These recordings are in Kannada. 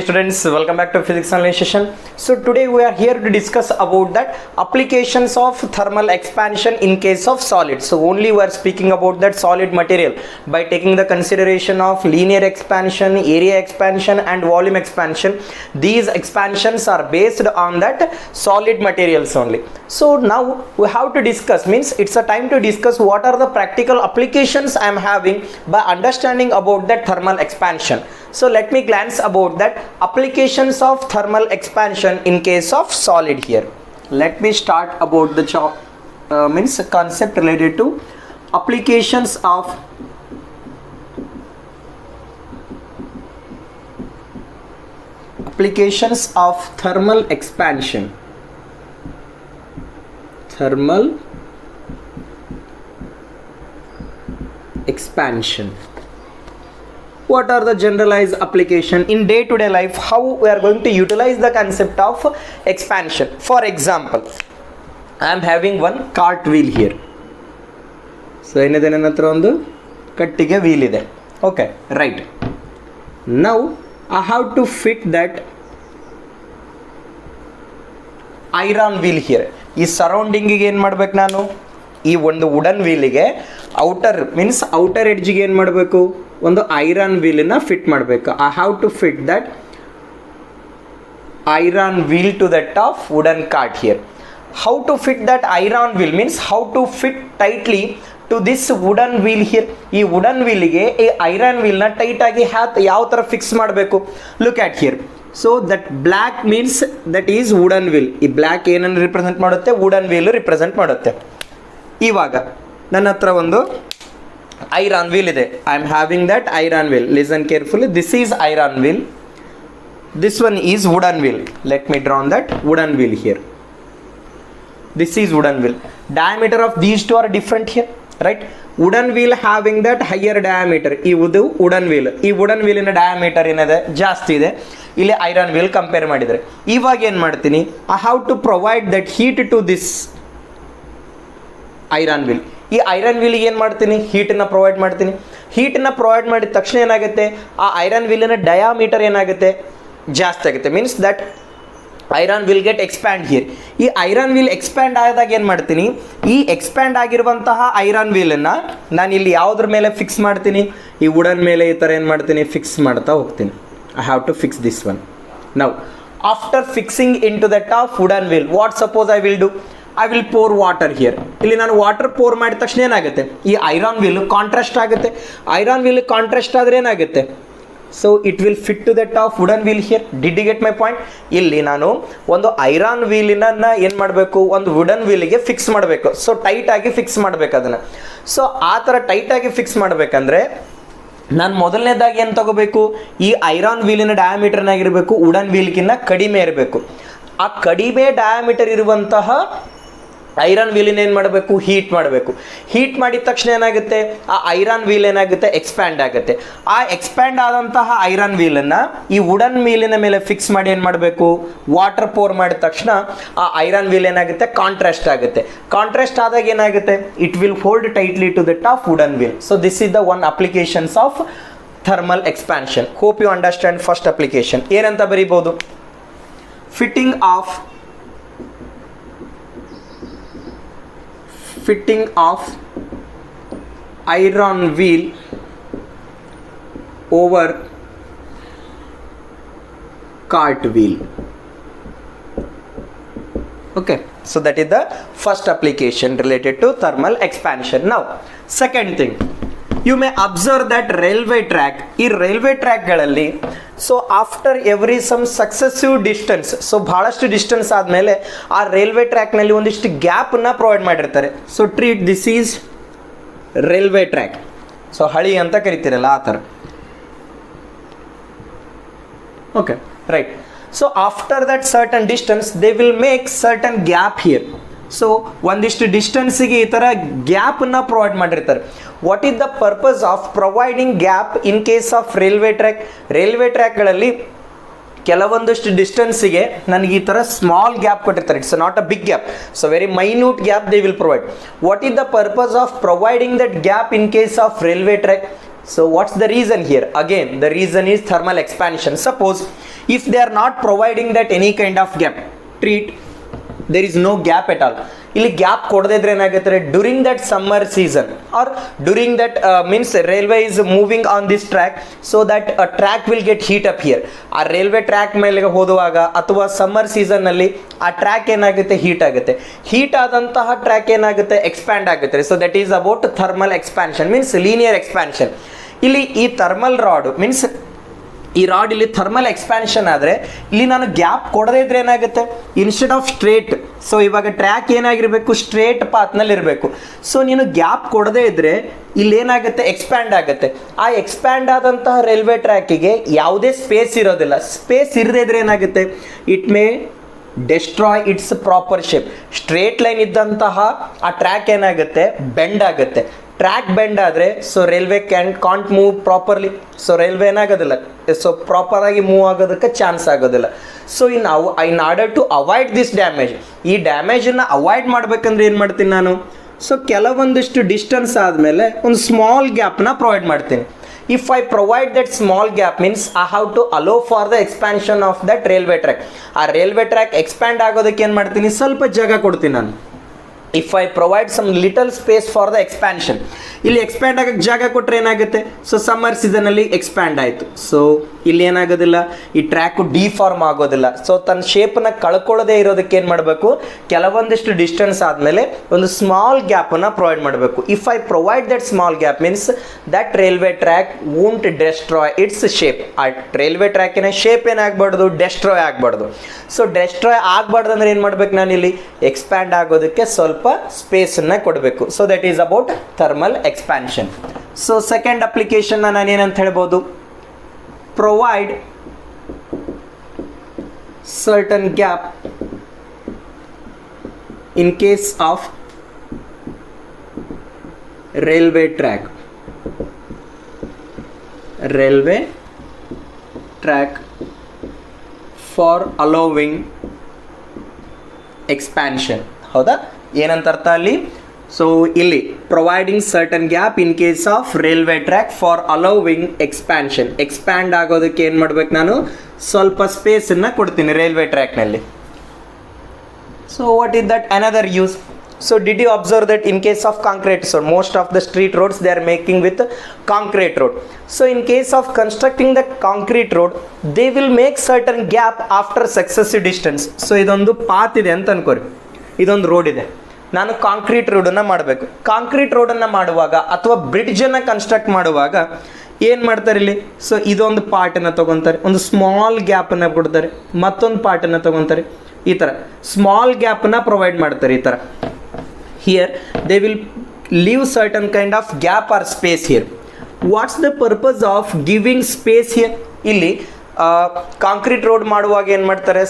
Students, welcome back to physics online session. So today we are here to discuss about that applications of thermal expansion in case of solid. So only we are speaking about that solid material by taking the consideration of linear expansion, area expansion and volume expansion. These expansions are based on that solid materials only. So now we have to discuss, means it's a time to discuss what are the practical applications I am having by understanding about that thermal expansion. So let me glance about that applications of thermal expansion in case of solid here. Let me start about the concept related to applications of thermal expansion. Thermal expansion. What are the generalized application in day-to-day life? How we are going to utilize the concept of expansion? For example, I am having one cart wheel here. So ಏನಿದೆ ನನ್ನ ಹತ್ರ ಒಂದು ಕಟ್ಟಿಗೆ wheel ಇದೆ. Okay, right. Now I have to fit that iron wheel here. ಈ ಸರೌಂಡಿಂಗಿಗೆ ಏನು ಮಾಡ್ಬೇಕು ನಾನು? ಈ ಒಂದು ವುಡನ್ ವೀಲಿಗೆ ಔಟರ್ ಎಡ್ಜಿಗೆ ಏನು ಮಾಡಬೇಕು? ಒಂದು ಐರನ್ ವೀಲನ್ನ ಫಿಟ್ ಮಾಡಬೇಕು. I have to fit that iron wheel to that of wooden cart here. How to fit that iron wheel means how to fit tightly to this wooden wheel here. ಈ ವುಡನ್ ವೀಲಿಗೆ ಈ ಐರನ್ ವೀಲ್ನ ಟೈಟಾಗಿ ಯಾವ ಥರ ಫಿಕ್ಸ್ ಮಾಡಬೇಕು? Look at here. So that black means that is wooden wheel. ಈ ಬ್ಲ್ಯಾಕ್ ಏನನ್ನು ರಿಪ್ರೆಸೆಂಟ್ ಮಾಡುತ್ತೆ? ವುಡನ್ ವೀಲ್ ರಿಪ್ರೆಸೆಂಟ್ ಮಾಡುತ್ತೆ. ಇವಾಗ ನನ್ನ ಹತ್ರ ಒಂದು ಐರನ್ ವೀಲ್ ಇದೆ. I am having that iron wheel. Listen carefully. This is iron wheel. This one is wooden wheel. Let me draw on that wooden wheel here. This is wooden wheel. Diameter of these two are different here, right? Wooden wheel having that higher diameter. ಇದು wooden wheel. ಈ wooden wheel ನ diameter ಏನಿದೆ? ಜಾಸ್ತಿ ಇದೆ. ಇಲ್ಲಿ ಐರನ್ ವೀಲ್ ಕಂಪೇರ್ ಮಾಡಿದರೆ ಇವಾಗ ಏನು ಮಾಡ್ತೀನಿ? I have to provide that heat to this iron wheel. ಈ ಐರನ್ ವೀಲಿಗೆ ಏನು ಮಾಡ್ತೀನಿ? ಹೀಟನ್ನು ಪ್ರೊವೈಡ್ ಮಾಡ್ತೀನಿ. ಹೀಟನ್ನು ಪ್ರೊವೈಡ್ ಮಾಡಿದ ತಕ್ಷಣ ಏನಾಗುತ್ತೆ? ಆ ಐರನ್ ವೀಲಿನ ಡಯಾಮೀಟರ್ ಏನಾಗುತ್ತೆ? ಜಾಸ್ತಿ ಆಗುತ್ತೆ. Means that iron will get expand here. ಈ ಐರನ್ ವೀಲ್ ಎಕ್ಸ್ಪ್ಯಾಂಡ್ ಆದಾಗ ಏನು ಮಾಡ್ತೀನಿ? ಈ ಎಕ್ಸ್ಪ್ಯಾಂಡ್ ಆಗಿರುವಂತಹ ಐರನ್ ವೀಲನ್ನು ನಾನು ಇಲ್ಲಿ ಯಾವುದ್ರ ಮೇಲೆ ಫಿಕ್ಸ್ ಮಾಡ್ತೀನಿ? ಈ ವುಡನ್ ಮೇಲೆ ಈ ಥರ ಏನು ಮಾಡ್ತೀನಿ? ಫಿಕ್ಸ್ ಮಾಡ್ತಾ ಹೋಗ್ತೀನಿ. I have to fix this one. Now after fixing into that of wooden wheel, what suppose I will do? I will pour water here. ಇಲ್ಲಿ ನಾನು ವಾಟರ್ ಪೋರ್ ಮಾಡಿದ ತಕ್ಷಣ ಏನಾಗುತ್ತೆ? ಈ ಐರನ್ ವೀಲ್ ಕಾಂಟ್ರಾಸ್ಟ್ ಆಗುತ್ತೆ. ಐರನ್ ವೀಲ್ ಕಾಂಟ್ರಾಸ್ಟ್ ಆದರೆ ಏನಾಗುತ್ತೆ? So it will fit to that of wooden wheel here. Did you get my point? ಇಲ್ಲಿ ನಾನು ಒಂದು ಐರನ್ ವೀಲಿನ ಏನು ಮಾಡಬೇಕು? ಒಂದು ವುಡನ್ ವೀಲಿಗೆ ಫಿಕ್ಸ್ ಮಾಡಬೇಕು. ಸೊ ಟೈಟಾಗಿ ಫಿಕ್ಸ್ ಮಾಡಬೇಕು ಅದನ್ನು. ಸೊ ಆ ಥರ ಟೈಟಾಗಿ ಫಿಕ್ಸ್ ಮಾಡಬೇಕಂದ್ರೆ ನಾನು ಮೊದಲನೇದಾಗಿ ಏನು ತಗೋಬೇಕು? ಈ ಐರನ್ ವೀಲಿನ ಡಯಾಮೀಟರ್ನಾಗಿರಬೇಕು ವುಡನ್ ವೀಲ್ಗಿನ್ನ ಕಡಿಮೆ ಇರಬೇಕು. ಆ ಕಡಿಮೆ ಡಯಾಮೀಟರ್ ಇರುವಂತಹ ಐರನ್ ವೀಲಿನ ಏನು ಮಾಡಬೇಕು? ಹೀಟ್ ಮಾಡಬೇಕು. ಹೀಟ್ ಮಾಡಿದ ತಕ್ಷಣ ಏನಾಗುತ್ತೆ? ಆ ಐರನ್ ವೀಲ್ ಏನಾಗುತ್ತೆ? ಎಕ್ಸ್ಪ್ಯಾಂಡ್ ಆಗುತ್ತೆ. ಆ ಎಕ್ಸ್ಪ್ಯಾಂಡ್ ಆದಂತಹ ಐರನ್ ವೀಲನ್ನು ಈ ವುಡನ್ ವೀಲಿನ ಮೇಲೆ ಫಿಕ್ಸ್ ಮಾಡಿ ಏನು ಮಾಡಬೇಕು? ವಾಟರ್ ಪೋರ್ ಮಾಡಿದ ತಕ್ಷಣ ಆ ಐರನ್ ವೀಲ್ ಏನಾಗುತ್ತೆ? ಕಾಂಟ್ರಾಸ್ಟ್ ಆಗುತ್ತೆ. ಕಾಂಟ್ರಾಸ್ಟ್ ಆದಾಗ ಏನಾಗುತ್ತೆ? It will hold tightly to that of wooden wheel. So this is the one applications of thermal expansion. Hope you understand first application. ಏನಂತ ಬರೀಬೋದು? fitting of iron wheel over cart wheel. Okay, so that is the first application related to thermal expansion. Now second thing, you may observe that railway track. ಈ ರೈಲ್ವೆ ಟ್ರ್ಯಾಕ್ಗಳಲ್ಲಿ so after every some successive distance, so ಭಾಳಷ್ಟು ಡಿಸ್ಟೆನ್ಸ್ ಆದಮೇಲೆ ಆ ರೈಲ್ವೆ ಟ್ರ್ಯಾಕ್ನಲ್ಲಿ ಒಂದಿಷ್ಟು ಗ್ಯಾಪನ್ನು ಪ್ರೊವೈಡ್ ಮಾಡಿರ್ತಾರೆ. So treat this is railway track. So ಹಳಿ ಅಂತ ಕರಿತೀರಲ್ಲ ಆ ಥರ. Okay, right. So after that certain distance they will make certain gap here. So ಒಂದಿಷ್ಟು ಡಿಸ್ಟೆನ್ಸಿಗೆ ಈ ಥರ ಗ್ಯಾಪನ್ನು ಪ್ರೊವೈಡ್ ಮಾಡಿರ್ತಾರೆ. What is the purpose of providing gap in case of railway track? Railway ಟ್ರ್ಯಾಕ್ಗಳಲ್ಲಿ ಕೆಲವೊಂದಷ್ಟು ಡಿಸ್ಟೆನ್ಸಿಗೆ ನನಗೆ ಈ ಥರ ಸ್ಮಾಲ್ ಗ್ಯಾಪ್ ಕೊಟ್ಟಿರ್ತಾರೆ. It's not a big gap, so very minute gap they will provide. What is the purpose of providing that gap in case of railway track? So what's the reason here? Again, the reason is thermal expansion. Suppose if they are not providing that any kind of gap, treat there is no gap at all. ಇಲ್ಲಿ ಗ್ಯಾಪ್ ಕೊಡದೇ ಇದ್ರೆ ಏನಾಗುತ್ತೆ, during that summer season or during that means railway is moving on this track, so that track will get heat up here. ಆ ರೈಲ್ವೆ ಟ್ರ್ಯಾಕ್ ಮೇಲೆ ಹೋದುವಾಗ ಅಥವಾ ಸಮ್ಮರ್ ಸೀಸನ್ನಲ್ಲಿ ಆ ಟ್ರ್ಯಾಕ್ ಏನಾಗುತ್ತೆ, ಹೀಟ್ ಆಗುತ್ತೆ. ಹೀಟ್ ಆದಂತಹ ಟ್ರ್ಯಾಕ್ ಏನಾಗುತ್ತೆ, ಎಕ್ಸ್ಪ್ಯಾಂಡ್ ಆಗುತ್ತೆ. So that is about thermal expansion, means linear expansion. ಇಲ್ಲಿ ಈ ಥರ್ಮಲ್ ರಾಡ್ ಮೀನ್ಸ್ ಈ ರಾಡ್ ಇಲ್ಲಿ ಥರ್ಮಲ್ ಎಕ್ಸ್ಪ್ಯಾನ್ಷನ್ ಆದರೆ ಇಲ್ಲಿ ನಾನು ಗ್ಯಾಪ್ ಕೊಡದೇ ಇದ್ರೆ ಏನಾಗುತ್ತೆ, ಇನ್ಸ್ಟೆಡ್ ಆಫ್ ಸ್ಟ್ರೇಟ್, ಸೊ ಇವಾಗ ಟ್ರ್ಯಾಕ್ ಏನಾಗಿರಬೇಕು, ಸ್ಟ್ರೇಟ್ ಪಾತ್ನಲ್ಲಿ ಇರಬೇಕು. ಸೊ ನೀನು ಗ್ಯಾಪ್ ಕೊಡದೇ ಇದ್ರೆ ಇಲ್ಲಿ ಏನಾಗುತ್ತೆ, ಎಕ್ಸ್ಪ್ಯಾಂಡ್ ಆಗುತ್ತೆ. ಆ ಎಕ್ಸ್ಪ್ಯಾಂಡ್ ಆದಂತಹ ರೈಲ್ವೆ ಟ್ರ್ಯಾಕಿಗೆ ಯಾವುದೇ ಸ್ಪೇಸ್ ಇರೋದಿಲ್ಲ. ಸ್ಪೇಸ್ ಇರದೇ ಇದ್ರೆ ಏನಾಗುತ್ತೆ, it may destroy its proper shape. Straight line ಇದ್ದಂತಹ ಆ ಟ್ರ್ಯಾಕ್ ಏನಾಗುತ್ತೆ, ಬೆಂಡ್ ಆಗುತ್ತೆ. ಟ್ರ್ಯಾಕ್ ಬೆಂಡ್ ಆದರೆ so railway can't move properly. So railway ಏನಾಗೋದಿಲ್ಲ, ಸೊ ಪ್ರಾಪರಾಗಿ ಮೂವ್ ಆಗೋದಕ್ಕೆ ಚಾನ್ಸ್ ಆಗೋದಿಲ್ಲ. So in order to avoid this damage, ಈ ಡ್ಯಾಮೇಜನ್ನು ಅವಾಯ್ಡ್ ಮಾಡಬೇಕಂದ್ರೆ ಏನು ಮಾಡ್ತೀನಿ ನಾನು, ಸೊ ಕೆಲವೊಂದಿಷ್ಟು ಡಿಸ್ಟೆನ್ಸ್ ಆದಮೇಲೆ ಒಂದು ಸ್ಮಾಲ್ ಗ್ಯಾಪ್ನ ಪ್ರೊವೈಡ್ ಮಾಡ್ತೀನಿ. If I provide that small gap means I have to allow for the expansion of that railway track. ಆ ರೈಲ್ವೆ ಟ್ರ್ಯಾಕ್ ಎಕ್ಸ್ಪ್ಯಾಂಡ್ ಆಗೋದಕ್ಕೆ ಏನು ಮಾಡ್ತೀನಿ, ಸ್ವಲ್ಪ ಜಾಗ ಕೊಡ್ತೀನಿ ನಾನು. If I provide some little space for the expansion, ಇಲ್ಲಿ ಎಕ್ಸ್ಪ್ಯಾಂಡ್ ಆಗೋಕ್ಕೆ ಜಾಗ ಕೊಟ್ಟರೆ ಏನಾಗುತ್ತೆ, ಸೊ ಸಮ್ಮರ್ ಸೀಸನಲ್ಲಿ ಎಕ್ಸ್ಪ್ಯಾಂಡ್ ಆಯಿತು. ಸೊ ಇಲ್ಲಿ ಏನಾಗೋದಿಲ್ಲ, ಈ ಟ್ರ್ಯಾಕು ಡಿಫಾರ್ಮ್ ಆಗೋದಿಲ್ಲ. ಸೊ ತನ್ನ ಶೇಪನ್ನು ಕಳ್ಕೊಳ್ಳೋದೇ ಇರೋದಕ್ಕೆ ಏನು ಮಾಡಬೇಕು, ಕೆಲವೊಂದಿಷ್ಟು ಡಿಸ್ಟೆನ್ಸ್ ಆದಮೇಲೆ ಒಂದು ಸ್ಮಾಲ್ ಗ್ಯಾಪನ್ನು ಪ್ರೊವೈಡ್ ಮಾಡಬೇಕು. If I provide that small gap means that railway track won't destroy it's shape. ಆ ರೈಲ್ವೆ ಟ್ರ್ಯಾಕಿನ ಶೇಪ್ ಏನಾಗಬಾರ್ದು, ಡೆಸ್ಟ್ರಾಯ್ ಆಗಬಾರ್ದು. ಸೊ ಡೆಸ್ಟ್ರಾಯ್ ಆಗಬಾರ್ದು ಅಂದರೆ ಏನು ಮಾಡಬೇಕು, ನಾನು ಇಲ್ಲಿ ಎಕ್ಸ್ಪ್ಯಾಂಡ್ ಆಗೋದಕ್ಕೆ ಸ್ವಲ್ಪ ಸ್ಪೇಸನ್ನು ಕೊಡಬೇಕು. So that is about thermal expansion. So second ಅಪ್ಲಿಕೇಶನ್ನ ನಾನೇನಂತ ಹೇಳ್ಬೋದು, provide certain gap in case of railway track. Railway track for allowing expansion. ಹೌದಾ, ಏನಂತ ಅರ್ಥ ಅಲ್ಲಿ, ಸೊ ಇಲ್ಲಿ providing certain gap in case of railway track for allowing expansion. Expand ಆಗೋದಕ್ಕೆ ಏನು ಮಾಡ್ಬೇಕು, ನಾನು ಸ್ವಲ್ಪ ಸ್ಪೇಸನ್ನು ಕೊಡ್ತೀನಿ ರೈಲ್ವೆ ಟ್ರ್ಯಾಕ್ನಲ್ಲಿ. So what is that another use? So did you observe that in case of concrete, so most of the street roads they are making with concrete road. So in case of constructing the concrete road, they will make certain gap after successive distance. So ಇದೊಂದು ಪಾತ್ ಇದೆ ಅಂತ ಅನ್ಕೋರಿ, ಇದೊಂದು ರೋಡ್ ಇದೆ, ನಾನು ಕಾಂಕ್ರೀಟ್ ರೋಡನ್ನು ಮಾಡಬೇಕು. ಕಾಂಕ್ರೀಟ್ ರೋಡನ್ನು ಮಾಡುವಾಗ ಅಥವಾ ಬ್ರಿಡ್ಜನ್ನು ಕನ್ಸ್ಟ್ರಕ್ಟ್ ಮಾಡುವಾಗ ಏನು ಮಾಡ್ತಾರೆ ಇಲ್ಲಿ, ಸೊ ಇದೊಂದು ಪಾರ್ಟನ್ನು ತೊಗೊತಾರೆ, ಒಂದು ಸ್ಮಾಲ್ ಗ್ಯಾಪನ್ನು ಕೊಡ್ತಾರೆ, ಮತ್ತೊಂದು ಪಾರ್ಟನ್ನು ತೊಗೊತಾರೆ, ಈ ಥರ ಸ್ಮಾಲ್ ಗ್ಯಾಪನ್ನು ಪ್ರೊವೈಡ್ ಮಾಡ್ತಾರೆ. ಈ ಥರ here they will leave certain kind of gap or space here. What's the purpose of giving space here? ಇಲ್ಲಿ ಕಾಂಕ್ರೀಟ್ ರೋಡ್ ಮಾಡುವಾಗ ಏನು ಮಾಡ್ತಾರೆ,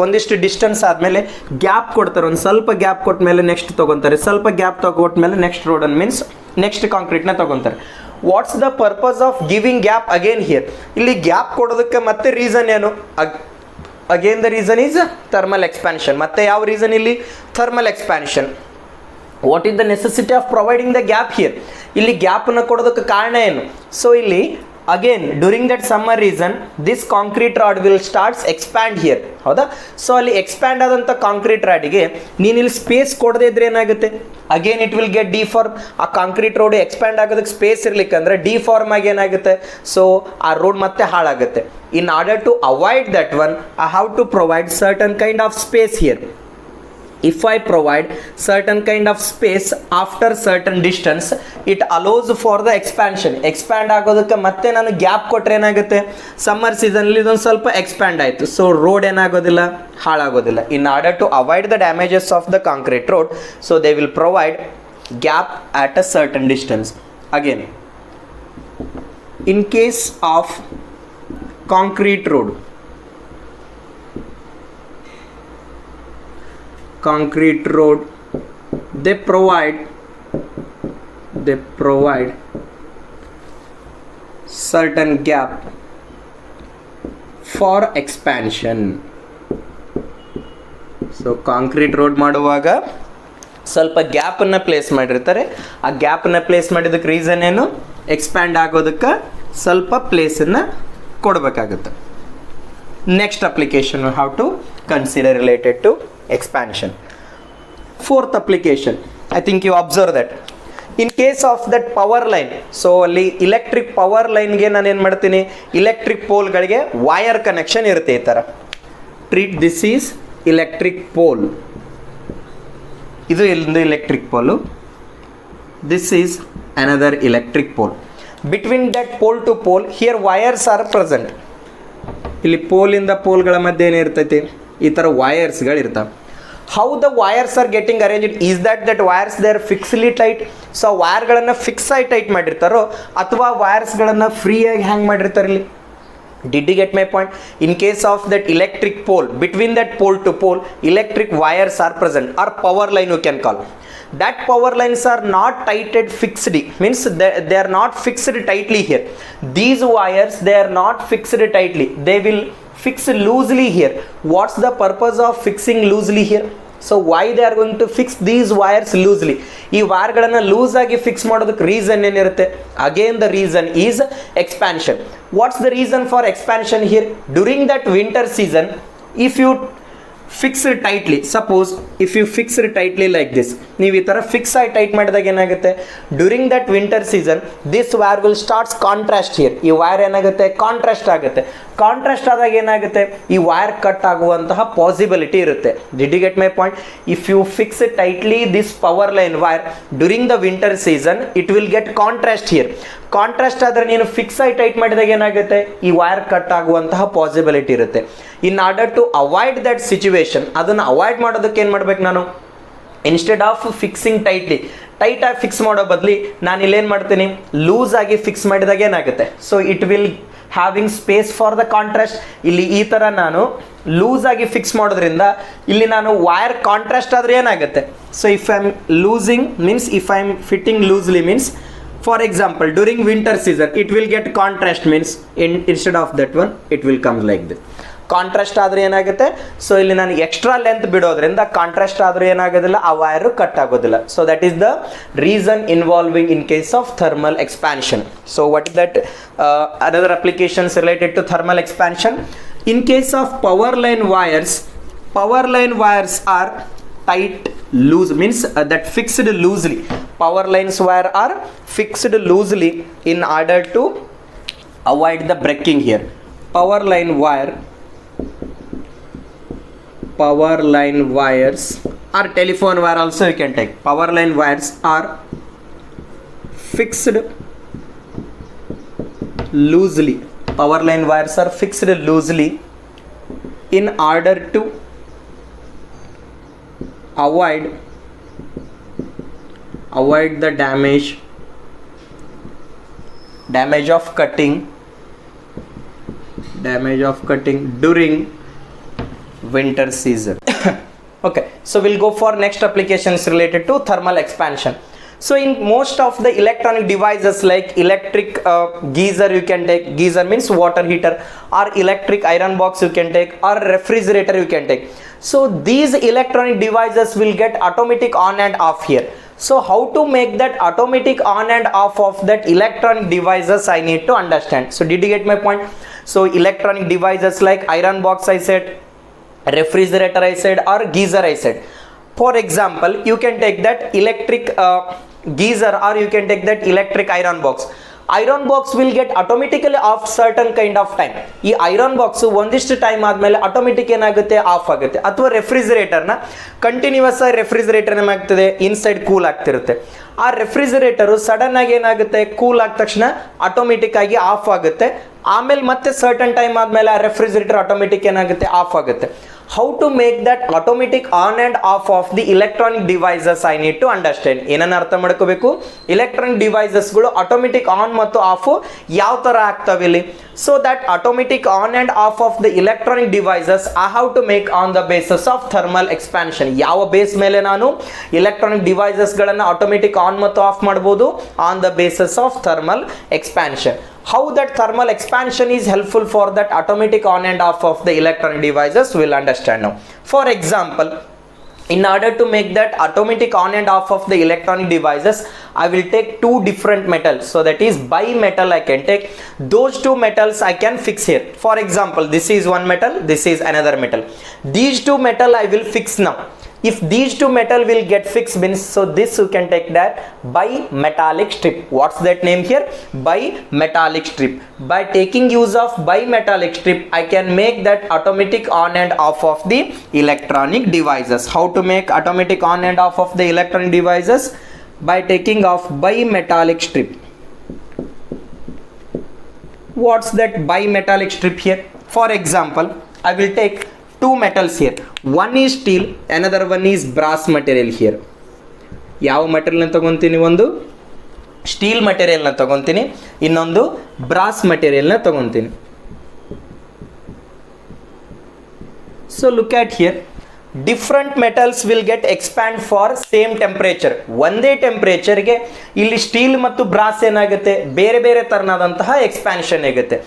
ಒಂದಿಷ್ಟು ಡಿಸ್ಟೆನ್ಸ್ ಆದಮೇಲೆ ಗ್ಯಾಪ್ ಕೊಡ್ತಾರೆ, ಒಂದು ಸ್ವಲ್ಪ ಗ್ಯಾಪ್ ಕೊಟ್ಟ ಮೇಲೆ ನೆಕ್ಸ್ಟ್ ತೊಗೊತಾರೆ, ಸ್ವಲ್ಪ ಗ್ಯಾಪ್ ತೊಗೊಟ್ಮೇಲೆ ನೆಕ್ಸ್ಟ್ ರೋಡನ್ನು ಮೀನ್ಸ್ ನೆಕ್ಸ್ಟ್ ಕಾಂಕ್ರೀಟ್ನ ತೊಗೊತಾರೆ. What's the purpose of giving gap again here? ಇಲ್ಲಿ ಗ್ಯಾಪ್ ಕೊಡೋದಕ್ಕೆ ಮತ್ತೆ ರೀಸನ್ ಏನು? Again the reason is thermal expansion. ಮತ್ತೆ ಯಾವ ರೀಸನ್ ಇಲ್ಲಿ? Thermal expansion. What is the necessity of providing the gap here? ಇಲ್ಲಿ ಗ್ಯಾಪನ್ನು ಕೊಡೋದಕ್ಕೆ ಕಾರಣ ಏನು? ಸೊ ಇಲ್ಲಿ again during that summer reason this concrete rod will starts expand here. ಹೌದಾ? ಸೊ ಅಲ್ಲಿ ಎಕ್ಸ್ಪ್ಯಾಂಡ್ ಆದಂಥ ಕಾಂಕ್ರೀಟ್ ರಾಡಿಗೆ ನೀನು ಇಲ್ಲಿ ಸ್ಪೇಸ್ ಕೊಡದೇ ಇದ್ರೆ ಏನಾಗುತ್ತೆ, again it will get deform. ಆ ಕಾಂಕ್ರೀಟ್ ರೋಡ್ ಎಕ್ಸ್ಪ್ಯಾಂಡ್ ಆಗೋದಕ್ಕೆ ಸ್ಪೇಸ್ ಇರ್ಲಿಕ್ಕಂದ್ರೆ ಡಿಫಾರ್ಮ್ ಆಗಿ ಏನಾಗುತ್ತೆ, ಸೊ ಆ ರೋಡ್ ಮತ್ತೆ ಹಾಳಾಗುತ್ತೆ. In order to avoid that one I have to provide certain kind of space here. If I provide certain kind of space after certain distance, it allows for the expansion. Expand ಆಗೋದಕ್ಕೆ ಮತ್ತೆ ನಾನು ಗ್ಯಾಪ್ ಕೊಟ್ಟರೆ ಏನಾಗುತ್ತೆ, ಸಮ್ಮರ್ ಸೀಸನಲ್ಲಿ ಇದೊಂದು ಸ್ವಲ್ಪ ಎಕ್ಸ್ಪ್ಯಾಂಡ್ ಆಯಿತು, ಸೊ ರೋಡ್ ಏನಾಗೋದಿಲ್ಲ, ಹಾಳಾಗೋದಿಲ್ಲ. In order to avoid the damages of the concrete road, so they will provide gap at a certain distance. Again, in case of concrete road, they provide certain gap for expansion. So concrete road ಮಾಡುವಾಗ ಸ್ವಲ್ಪ ಗ್ಯಾಪನ್ನು ಪ್ಲೇಸ್ ಮಾಡಿರ್ತಾರೆ. ಆ ಗ್ಯಾಪನ್ನು ಪ್ಲೇಸ್ ಮಾಡಿದ್ದಕ್ಕೆ ರೀಸನ್ ಏನು? ಎಕ್ಸ್ಪ್ಯಾಂಡ್ ಆಗೋದಕ್ಕೆ ಸ್ವಲ್ಪ ಪ್ಲೇಸನ್ನು ಕೊಡಬೇಕಾಗುತ್ತೆ. Next application how to consider related to expansion. Fourth application, I think you observe that in case of that power line, so ಅಲ್ಲಿ ಇಲೆಕ್ಟ್ರಿಕ್ ಪವರ್ ಲೈನ್ಗೆ ನಾನು ಏನು ಮಾಡ್ತೀನಿ, ಇಲೆಕ್ಟ್ರಿಕ್ ಪೋಲ್ಗಳಿಗೆ ವೈರ್ ಕನೆಕ್ಷನ್ ಇರುತ್ತೆ ಈ ಥರ. Treat this is electric pole, ಇದು ಒಂದು electric pole, this is another electric pole. Between that pole to pole here wires are present. ಇಲ್ಲಿ ಪೋಲಿಂದ ಪೋಲ್ಗಳ ಮಧ್ಯೆ ಏನಿರ್ತೈತಿ, ಈ ಥರ ವೈರ್ಸ್ಗಳಿರ್ತವೆ. How the wires are getting arranged is that wires they are fixly tight. So ವೈರ್ಗಳನ್ನು ಫಿಕ್ಸ್ ಆಗಿ ಟೈಟ್ ಮಾಡಿರ್ತಾರೋ ಅಥವಾ ವೈರ್ಸ್ಗಳನ್ನು ಫ್ರೀಯಾಗಿ ಹ್ಯಾಂಗ್ ಮಾಡಿರ್ತಾರೆ ಇಲ್ಲಿ. Did you get my point? In case of that electric pole, between that pole to pole, electric wires are present, or power line you can call. That power lines are not tighted fixed, means they are not fixed tightly here. These wires, they are not fixed tightly, they will fix loosely here. What's the purpose of fixing loosely here? So why they are going to fix these wires loosely? ಈ ವೈರ್ಗಳನ್ನು ಲೂಸ್ ಆಗಿ ಫಿಕ್ಸ್ ಮಾಡೋದಕ್ಕೆ ರೀಸನ್ ಏನಿರುತ್ತೆ? Again the reason is expansion. What's the reason for expansion here? During that winter season, if you fix tightly, suppose if you fixed tightly like this, ನೀವು ಈ ಥರ ಫಿಕ್ಸ್ ಆಗಿ ಟೈಟ್ ಮಾಡಿದಾಗ ಏನಾಗುತ್ತೆ, during that winter season this wire will starts contrast here. ಈ ವೈರ್ ಏನಾಗುತ್ತೆ, ಕಾಂಟ್ರಾಸ್ಟ್ ಆಗುತ್ತೆ. ಕಾಂಟ್ರಾಸ್ಟ್ ಆದಾಗ ಏನಾಗುತ್ತೆ, ಈ ವೈರ್ ಕಟ್ ಆಗುವಂತಹ ಪಾಸಿಬಿಲಿಟಿ ಇರುತ್ತೆ. Did you get my point? If you fix tightly this power line wire during the winter season, it will get contrast here. Contrast ಆದರೆ ನೀನು ಫಿಕ್ಸ್ ಆಗಿ ಟೈಟ್ ಮಾಡಿದಾಗ ಏನಾಗುತ್ತೆ, ಈ ವೈರ್ ಕಟ್ ಆಗುವಂತಹ ಪಾಸಿಬಿಲಿಟಿ ಇರುತ್ತೆ. In order to avoid that situation, ಅದನ್ನು ಅವಾಯ್ಡ್ ಮಾಡೋದಕ್ಕೆ ಏನು ಮಾಡ್ಬೇಕು ನಾನು, ಇನ್ಸ್ಟೆಡ್ ಆಫ್ ಫಿಕ್ಸಿಂಗ್ ಟೈಟಾಗಿ ಫಿಕ್ಸ್ ಮಾಡೋ ಬದಲಿ ನಾನು ಇಲ್ಲೇನು ಮಾಡ್ತೀನಿ, ಲೂಸ್ ಆಗಿ ಫಿಕ್ಸ್ ಮಾಡಿದಾಗ ಏನಾಗುತ್ತೆ, so it will having space for the contrast. ಇಲ್ಲಿ ಈ ಥರ ನಾನು ಲೂಸ್ ಆಗಿ ಫಿಕ್ಸ್ ಮಾಡೋದ್ರಿಂದ ಇಲ್ಲಿ ನಾನು ವೈರ್ ಕಾಂಟ್ರಾಸ್ಟ್ ಆದರೆ ಏನಾಗುತ್ತೆ, so if I am losing means if I am fitting loosely means, for example during winter season it will get contrast means instead of that one it will come like this. Contrast ಆದರೆ ಏನಾಗುತ್ತೆ, ಸೊ ಇಲ್ಲಿ ನಾನು ಎಕ್ಸ್ಟ್ರಾ ಲೆಂತ್ ಬಿಡೋದ್ರಿಂದ ಕಾಂಟ್ರಾಸ್ಟ್ ಆದರೂ ಏನಾಗೋದಿಲ್ಲ, ಆ ವೈರು ಕಟ್ ಆಗೋದಿಲ್ಲ. So that is the reason involving in case of thermal expansion. So what is that other applications related to thermal expansion? In case of power line wires are tight loose means that fixed loosely. Power lines wire are fixed loosely in order to avoid the breaking here. Power line wires or telephone wire also you can take. Power line wires are fixed loosely. Power line wires are fixed loosely in order to avoid the damage of cutting during winter season. Okay, so we'll go for next applications related to thermal expansion. So in most of the electronic devices like electric geyser, you can take, geyser means water heater, or electric iron box you can take, or refrigerator you can take. So these electronic devices will get automatic on and off here. So how to make that automatic on and off of that electronic devices I need to understand. So did you get my point? So electronic devices like iron box I said, refrigerator I said, or geyser I said. For example, you can take that electric geyser, or you can take that electric iron box. Iron box will get automatically off certain kind of time. ಈ ಐರನ್ ಬಾಕ್ಸ್ ಒಂದಿಷ್ಟು ಟೈಮ್ ಆದಮೇಲೆ ಆಟೋಮೆಟಿಕ್ ಏನಾಗುತ್ತೆ, ಆಫ್ ಆಗುತ್ತೆ. ಅಥವಾ ರೆಫ್ರಿಜರೇಟರ್ನ ಕಂಟಿನ್ಯೂಸ್ ಆಗಿ ರೆಫ್ರಿಜರೇಟರ್ ಏನಾಗ್ತದೆ, ಇನ್ಸೈಡ್ ಕೂಲ್ ಆಗ್ತಿರುತ್ತೆ. ಆ ರೆಫ್ರಿಜರೇಟರು ಸಡನ್ ಆಗಿ ಏನಾಗುತ್ತೆ, ಕೂಲ್ ಆದ ತಕ್ಷಣ ಆಟೋಮೆಟಿಕ್ ಆಗಿ ಆಫ್ ಆಗುತ್ತೆ. ಆಮೇಲೆ ಮತ್ತೆ ಸರ್ಟನ್ ಟೈಮ್ ಆದಮೇಲೆ ಆ ರೆಫ್ರಿಜರೇಟರ್ ಆಟೋಮೆಟಿಕ್ ಏನಾಗುತ್ತೆ, ಆಫ್ ಆಗುತ್ತೆ. How to make that automatic on and off of the electronic devices I need to understand. ಏನನ್ನ ಅರ್ಥ ಮಾಡ್ಕೋಬೇಕು, electronic devices ಗಳು ಆಟೋಮೆಟಿಕ್ ಆನ್ ಮತ್ತು ಆಫ್ ಯಾವ ತರ ಆಗ್ತವೆ ಇಲ್ಲಿ. So that automatic on and off of the electronic devices I have to make on the basis of thermal expansion. ಯಾವ ಬೇಸ್ ಮೇಲೆ ನಾನು electronic devices ಗಳನ್ನ ಆಟೋಮೆಟಿಕ್ ಆನ್ ಮತ್ತು ಆಫ್ ಮಾಡಬಹುದು, on the basis of thermal expansion. How that thermal expansion is helpful for that automatic on and off of the electronic devices we'll understand now. For example, In order to make that automatic on and off of the electronic devices, I will take two different metals, so that is bimetal I can take. Those two metals I can fix here. For example, this is one metal, this is another metal. These two metal I will fix now. If these two metal will get fixed means, so this you can take that bimetallic strip. What's that name here? Bimetallic strip. By taking use of bimetallic strip, I can make that automatic on and off of the electronic devices. How to make automatic on and off of the electronic devices? By taking off bimetallic strip. What's that bimetallic strip here? For example, I will take two metals here. One is steel, another one is brass material here. ಯಾವ ಮಟೀರಿಯಲ್ನ ತಗೊಂತೀನಿ? ಒಂದು ಸ್ಟೀಲ್ ಮಟೀರಿಯಲ್ನ ತಗೊಂತೀನಿ, ಇನ್ನೊಂದು ಬ್ರಾಸ್ ಮಟೀರಿಯಲ್ನ ತಗೊಂತೀನಿ. So look at here, different metals will get expand for same temperature. ಒಂದೇ ಟೆಂಪರೇಚರ್ಗೆ ಇಲ್ಲಿ ಸ್ಟೀಲ್ ಮತ್ತು ಬ್ರಾಸ್ ಏನಾಗುತ್ತೆ, ಬೇರೆ ಬೇರೆ ತರನಾದಂತಹ ಎಕ್ಸ್ಪ್ಯಾನ್ಷನ್ ಆಗುತ್ತೆ.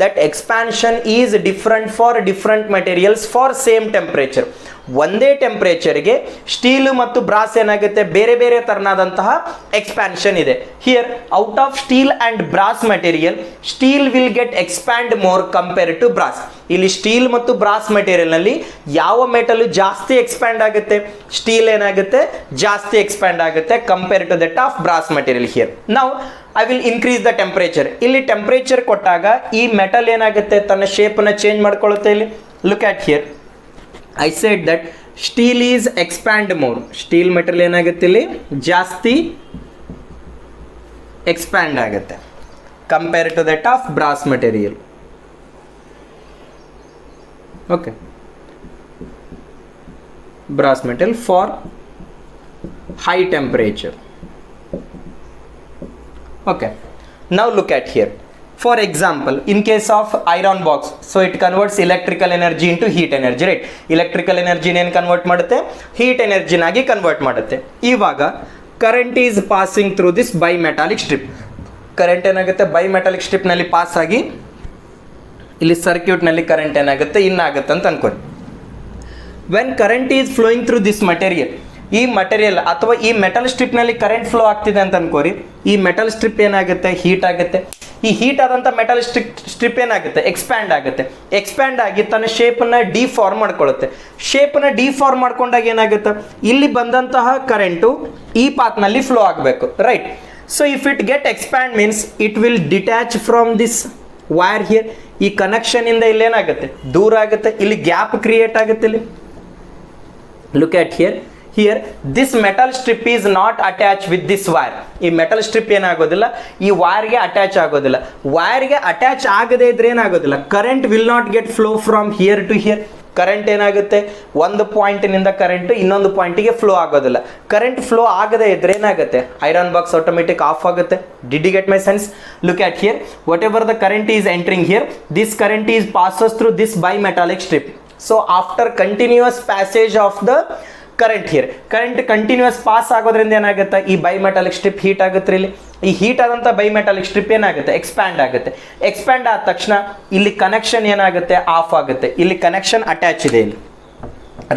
That expansion is different for different materials for same temperature. ಒಂದೇ ಟೆಂಪರೇಚರ್ಗೆ ಸ್ಟೀಲ್ ಮತ್ತು ಬ್ರಾಸ್ ಏನಾಗುತ್ತೆ, ಬೇರೆ ಬೇರೆ ತರನಾದಂತಹ ಎಕ್ಸ್ಪ್ಯಾನ್ಷನ್ ಇದೆ. Here out of steel and brass material, steel will get expand more compare to brass. ಇಲ್ಲಿ ಸ್ಟೀಲ್ ಮತ್ತು ಬ್ರಾಸ್ ಮೆಟೀರಿಯಲ್ ನಲ್ಲಿ ಯಾವ ಮೆಟಲ್ ಜಾಸ್ತಿ ಎಕ್ಸ್ಪ್ಯಾಂಡ್ ಆಗುತ್ತೆ? ಸ್ಟೀಲ್ ಏನಾಗುತ್ತೆ, ಜಾಸ್ತಿ ಎಕ್ಸ್ಪ್ಯಾಂಡ್ ಆಗುತ್ತೆ compare to that of brass material. Here ನಾವು I will increase the temperature. ಇಲ್ಲಿ ಟೆಂಪರೇಚರ್ ಕೊಟ್ಟಾಗ ಈ ಮೆಟಲ್ ಏನಾಗುತ್ತೆ, ತನ್ನ ಶೇಪನ್ನು ಚೇಂಜ್ ಮಾಡ್ಕೊಳ್ಳುತ್ತೆ. ಇಲ್ಲಿ look at here, I said that steel is expand more. Steel metal ಏನಾಗುತ್ತೆ, ಇಲ್ಲಿ ಜಾಸ್ತಿ ಎಕ್ಸ್ಪ್ಯಾಂಡ್ ಆಗುತ್ತೆ compare to that of brass material. Okay, brass metal for high temperature. Okay, now look at here. For example, in case of iron box, so it converts electrical energy into heat energy, right? Electrical energy ಏನು ಕನ್ವರ್ಟ್ ಮಾಡುತ್ತೆ, heat energy ನಾಗಿ ಕನ್ವರ್ಟ್ ಮಾಡುತ್ತೆ. ಇವಾಗ current is passing through this bimetallic strip. Current ಏನಾಗುತ್ತೆ, bimetallic strip ನಲ್ಲಿ ಪಾಸ್ ಆಗಿ ಇಲ್ಲಿ ಸರ್ಕ್ಯೂಟ್ ನಲ್ಲಿ ಕರೆಂಟ್ ಏನಾಗುತ್ತೆ, ಇನ್ ಆಗುತ್ತೆ ಅಂತ ಅನ್ಕೊಳ್ಳಿ. when current is flowing through this material, ಈ ಮಟೀರಿಯಲ್ ಅಥವಾ ಈ ಮೆಟಲ್ ಸ್ಟ್ರಿಪ್ ನಲ್ಲಿ ಕರೆಂಟ್ ಫ್ಲೋ ಆಗ್ತಿದೆ ಅಂತ ಅನ್ಕೋರಿ. ಈ ಮೆಟಲ್ ಸ್ಟ್ರಿಪ್ ಏನಾಗುತ್ತೆ, ಹೀಟ್ ಆಗುತ್ತೆ. ಈ ಹೀಟ್ ಆದಂತ ಮೆಟಲ್ ಸ್ಟ್ರಿಪ್ ಏನಾಗುತ್ತೆ, ಎಕ್ಸ್ಪ್ಯಾಂಡ್ ಆಗುತ್ತೆ. ಎಕ್ಸ್ಪ್ಯಾಂಡ್ ಆಗಿ ತನ್ನ ಶೇಪನ್ನ ಡಿಫಾರ್ಮ್ ಮಾಡ್ಕೊಳ್ಳುತ್ತೆ. ಶೇಪನ್ನ ಡಿಫಾರ್ಮ್ ಮಾಡ್ಕೊಂಡಾಗ ಏನಾಗುತ್ತೆ, ಇಲ್ಲಿ ಬಂದಂತಹ ಕರೆಂಟು ಈ ಪಾತ್ ನಲ್ಲಿ ಫ್ಲೋ ಆಗಬೇಕು, right? So if it get expand means it will detach from this wire here. ಈ ಕನೆಕ್ಷನ್ ಇಂದ ಇಲ್ಲಿ ಏನಾಗುತ್ತೆ, ದೂರ ಆಗುತ್ತೆ. ಇಲ್ಲಿ ಗ್ಯಾಪ್ ಕ್ರಿಯೇಟ್ ಆಗುತ್ತೆ. ಇಲ್ಲಿ look at here. Here this metal strip is not attached with this wire. ಈ metal strip ಏನಾಗೋದಿಲ್ಲ, ಈ wire ಗೆ ಅಟ್ಯಾಚ್ ಆಗೋದಿಲ್ಲ. wire ಗೆ ಅಟ್ಯಾಚ್ ಆಗದೇ ಇದ್ರೆ ಏನಾಗೋದಿಲ್ಲ, current will not get flow from here to here. Current ಏನಾಗುತ್ತೆ, ಒಂದು ಪಾಯಿಂಟ್ನಿಂದ ಕರೆಂಟ್ ಇನ್ನೊಂದು ಪಾಯಿಂಟಿಗೆ ಫ್ಲೋ ಆಗೋದಿಲ್ಲ. ಕರೆಂಟ್ ಫ್ಲೋ ಆಗದೇ ಇದ್ರೆ ಏನಾಗುತ್ತೆ, ಐರನ್ ಬಾಕ್ಸ್ ಆಟೋಮೆಟಿಕ್ ಆಫ್ ಆಗುತ್ತೆ. Did you get my sense? Look at here, whatever the current is entering here, this current is passes through this bimetallic strip. So after continuous passage of the current here, current continuous pass ಆಗೋದ್ರಿಂದ ಏನಾಗುತ್ತೆ, ಈ ಬೈಮೆಟಾಲಿಕ್ ಸ್ಟ್ರಿಪ್ ಹೀಟ್ ಆಗುತ್ತೆ. ಇಲ್ಲಿ ಈ ಹೀಟ್ ಆದಂಥ ಬೈಮೆಟಾಲಿಕ್ ಸ್ಟ್ರಿಪ್ ಏನಾಗುತ್ತೆ, ಎಕ್ಸ್ಪ್ಯಾಂಡ್ ಆಗುತ್ತೆ. ಎಕ್ಸ್ಪ್ಯಾಂಡ್ ಆದ ತಕ್ಷಣ ಇಲ್ಲಿ ಕನೆಕ್ಷನ್ ಏನಾಗುತ್ತೆ, ಆಫ್ ಆಗುತ್ತೆ. ಇಲ್ಲಿ ಕನೆಕ್ಷನ್ ಅಟ್ಯಾಚ್ ಇದೆ ಇಲ್ಲಿ,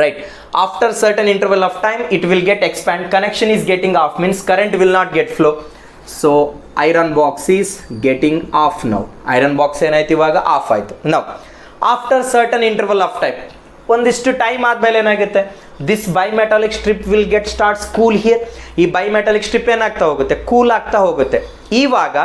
right? After certain interval of time it will get expand. Connection is getting off means current will not get flow. So iron box is getting off now. Iron box ಏನಾಯ್ತು, ಇವಾಗ ಆಫ್ ಆಯಿತು. Now after certain interval of time, ಒಂದಿಷ್ಟು ಟೈಮ್ ಆದಮೇಲೆ ಏನಾಗುತ್ತೆ, this bimetallic strip will get starts cool here. ಈ ಬೈಮೆಟಾಲಿಕ್ ಸ್ಟ್ರಿಪ್ ಏನಾಗ್ತಾ ಹೋಗುತ್ತೆ, ಕೂಲ್ ಆಗ್ತಾ ಹೋಗುತ್ತೆ. ಇವಾಗ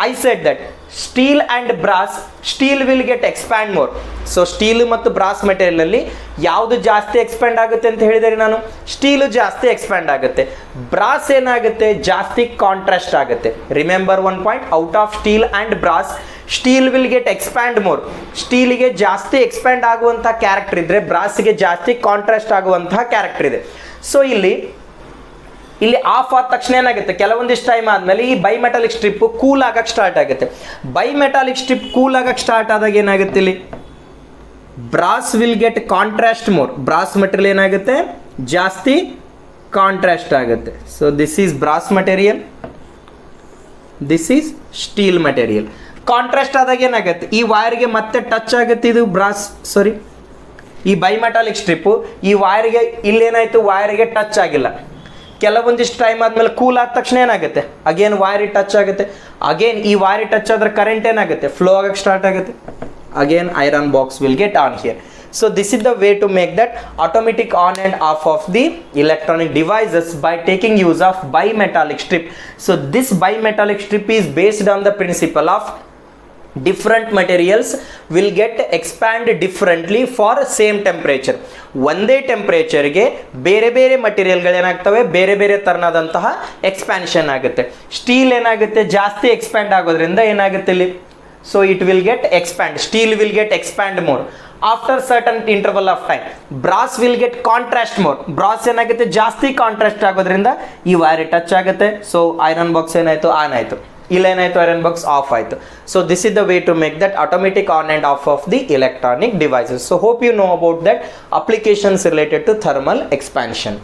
I said that steel and brass, steel will get expand more. So steel ಮತ್ತು ಬ್ರಾಸ್ ಮೆಟೀರಿಯಲಲ್ಲಿ ಯಾವುದು ಜಾಸ್ತಿ ಎಕ್ಸ್ಪ್ಯಾಂಡ್ ಆಗುತ್ತೆ ಅಂತ ಹೇಳಿದರೆ ನಾನು, ಸ್ಟೀಲು ಜಾಸ್ತಿ ಎಕ್ಸ್ಪ್ಯಾಂಡ್ ಆಗುತ್ತೆ. ಬ್ರಾಸ್ ಏನಾಗುತ್ತೆ, ಜಾಸ್ತಿ ಕಾಂಟ್ರಾಸ್ಟ್ ಆಗುತ್ತೆ. Remember one point, out of steel and brass, steel will get expand more. ಸ್ಟೀಲಿಗೆ ಜಾಸ್ತಿ ಎಕ್ಸ್ಪ್ಯಾಂಡ್ ಆಗುವಂಥ ಕ್ಯಾರೆಕ್ಟರ್ ಇದ್ದರೆ ಬ್ರಾಸ್ಗೆ ಜಾಸ್ತಿ ಕಾಂಟ್ರಾಸ್ಟ್ ಆಗುವಂತಹ ಕ್ಯಾರೆಕ್ಟರ್ ಇದೆ. ಸೊ ಇಲ್ಲಿ ಆಫ್ ಆದ ತಕ್ಷಣ ಏನಾಗುತ್ತೆ, ಕೆಲವೊಂದಿಷ್ಟು ಟೈಮ್ ಆದಮೇಲೆ ಈ ಬೈಮೆಟಾಲಿಕ್ ಸ್ಟ್ರಿಪ್ ಕೂಲ್ ಆಗಕ್ಕೆ ಸ್ಟಾರ್ಟ್ ಆಗುತ್ತೆ. ಬೈಮೆಟಾಲಿಕ್ ಸ್ಟ್ರಿಪ್ ಕೂಲ್ ಆಗಕ್ಕೆ ಸ್ಟಾರ್ಟ್ ಆದಾಗ ಏನಾಗುತ್ತೆ, ಇಲ್ಲಿ brass will get contrast more. Brass material ಏನಾಗುತ್ತೆ, ಜಾಸ್ತಿ ಕಾಂಟ್ರಾಸ್ಟ್ ಆಗುತ್ತೆ. So this is brass material, this is steel material. Contrast ಆದಾಗ ಏನಾಗುತ್ತೆ, ಈ ವೈರ್ಗೆ ಮತ್ತೆ ಟಚ್ ಆಗುತ್ತೆ ಇದು ಬ್ರಾಸ್, ಸಾರಿ ಈ ಬೈಮೆಟಾಲಿಕ್ ಸ್ಟ್ರಿಪ್ಪು ಈ ವೈರ್ಗೆ ಇಲ್ಲೇನಾಯಿತು, ವೈರ್ಗೆ ಟಚ್ ಆಗಿಲ್ಲ. ಕೆಲವೊಂದಿಷ್ಟು ಟೈಮ್ ಆದಮೇಲೆ ಕೂಲ್ ಆದ ತಕ್ಷಣ ಏನಾಗುತ್ತೆ, ಅಗೇನ್ ವೈರಿಗೆ ಟಚ್ ಆಗುತ್ತೆ. ಅಗೇನ್ ಈ ವೈರಿಗೆ ಟಚ್ ಆದ್ರೆ ಕರೆಂಟ್ ಏನಾಗುತ್ತೆ, ಫ್ಲೋ ಆಗಕ್ಕೆ ಸ್ಟಾರ್ಟ್ ಆಗುತ್ತೆ. Again iron box will get on here. So this is the way to make that automatic on and off of the electronic devices by taking use of bimetallic strip. So this bimetallic strip is based on the principle of different materials will get expand differently for same temperature. ಒಂದೇ ಟೆಂಪ್ರೇಚರ್ಗೆ ಬೇರೆ ಬೇರೆ ಮಟೀರಿಯಲ್ಗಳೇನಾಗ್ತವೆ, ಬೇರೆ ಬೇರೆ ಥರನಾದಂತಹ ಎಕ್ಸ್ಪ್ಯಾನ್ಷನ್ ಆಗುತ್ತೆ. ಸ್ಟೀಲ್ ಏನಾಗುತ್ತೆ, ಜಾಸ್ತಿ ಎಕ್ಸ್ಪ್ಯಾಂಡ್ ಆಗೋದ್ರಿಂದ ಏನಾಗುತ್ತೆ ಇಲ್ಲಿ, so it will get expand, steel will get expand more after certain interval of time. Brass will get contrast more, brass ಏನಾಗುತ್ತೆ ಜಾಸ್ತಿ ಕಾಂಟ್ರಾಸ್ಟ್ ಆಗೋದ್ರಿಂದ ಈ ವೈರ್ ಟಚ್ ಆಗುತ್ತೆ. ಸೊ ಐರನ್ ಬಾಕ್ಸ್ ಏನಾಯಿತು, ಆನ್ ಆಯಿತು. ಇಲ್ಲೇನಾಯಿತು, ಐರನ್ ಬಾಕ್ಸ್ ಆಫ್ ಆಯಿತು. So this is the way to make that automatic on and off of the electronic devices. So hope you know about that applications related to thermal expansion.